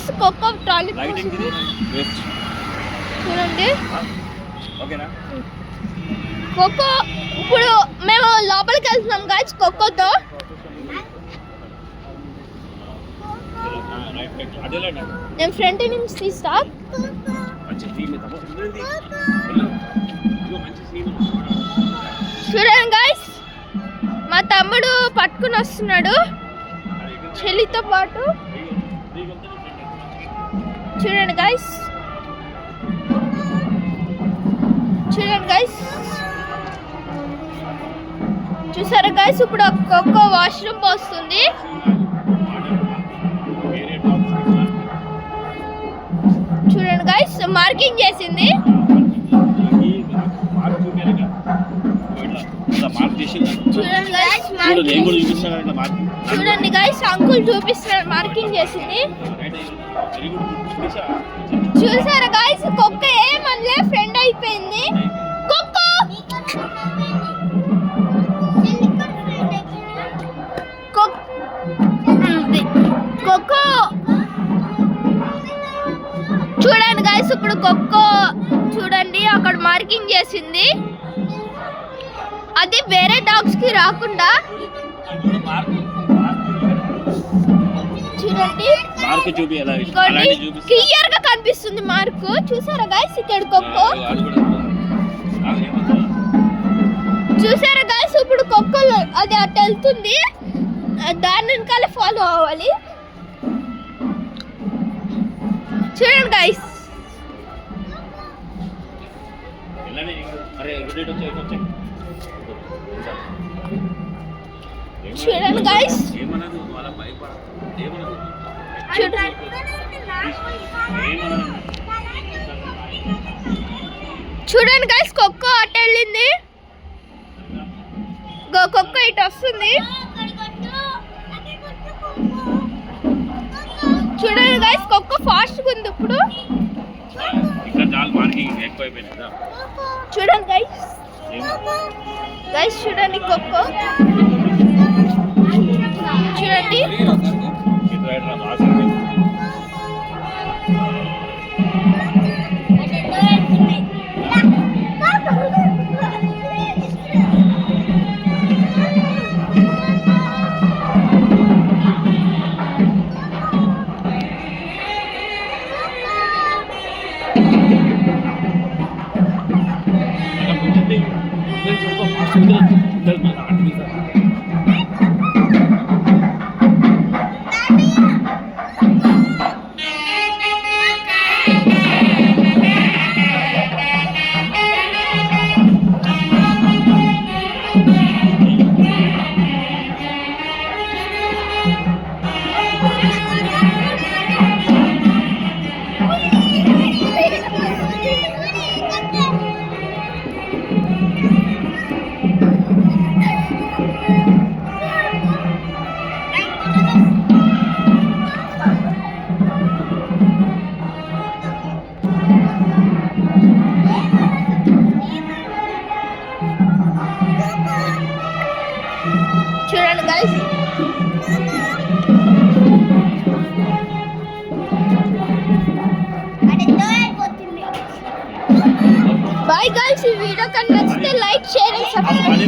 Guys cocoa toilet చూడండి cocoa. ఇప్పుడు మేము లోపలికి వెళ్తున్నాం గైస్ కోకోతో. నేను ఫ్రంట్ నుంచి తీస్తా. చూడండి గైస్ మా తమ్ముడు పట్టుకుని వస్తున్నాడు చెల్లితో పాటు. చూడండి గైస్ చూసారా గైస్ ఇప్పుడు ఒక్కొక్క వాష్రూమ్ పోస్తుంది. చూడండి గైస్ మార్కింగ్ చేసింది. చూడండి గైస్ అంకుల్ చూపిస్తున్నాడు మార్కింగ్ చేసింది. చూసారా గైస్ కుక్క ఏమనలే ఫ్రెండ్ అయిపోయింది. కుక్క చూడండి గైస్ ఇప్పుడు కుక్క చూడండి అక్కడ మార్కింగ్ చేసింది. అది వేరే డాగ్స్ కి రాకుండా చూడండి క్లియర్ గా కనిపిస్తుంది మార్కు. చూసారా గైస్ ఇక్కడ కుక్క చూసారా గైస్ ఇప్పుడు కుక్కలు అది అటు వెళ్తుంది. దాని వెనకాల ఫాలో అవ్వాలి. చూడండి గైస్ చూడండి గైస్ చూడండి గైస్ కుక్క అటు వెళ్ళింది. కుక్క ఇటు వస్తుంది. చూడండి గైస్ కుక్క ఫాస్ట్గా ఉంది ఇప్పుడు. చూడండి గైస్ చూడండి కుక్క చూడండి. చూడండి గైస్ బాయ్ గైస్. ఈ వీడియో కనుక నచ్చితే లైక్ షేర్ అండ్ సబ్స్క్రైబ్.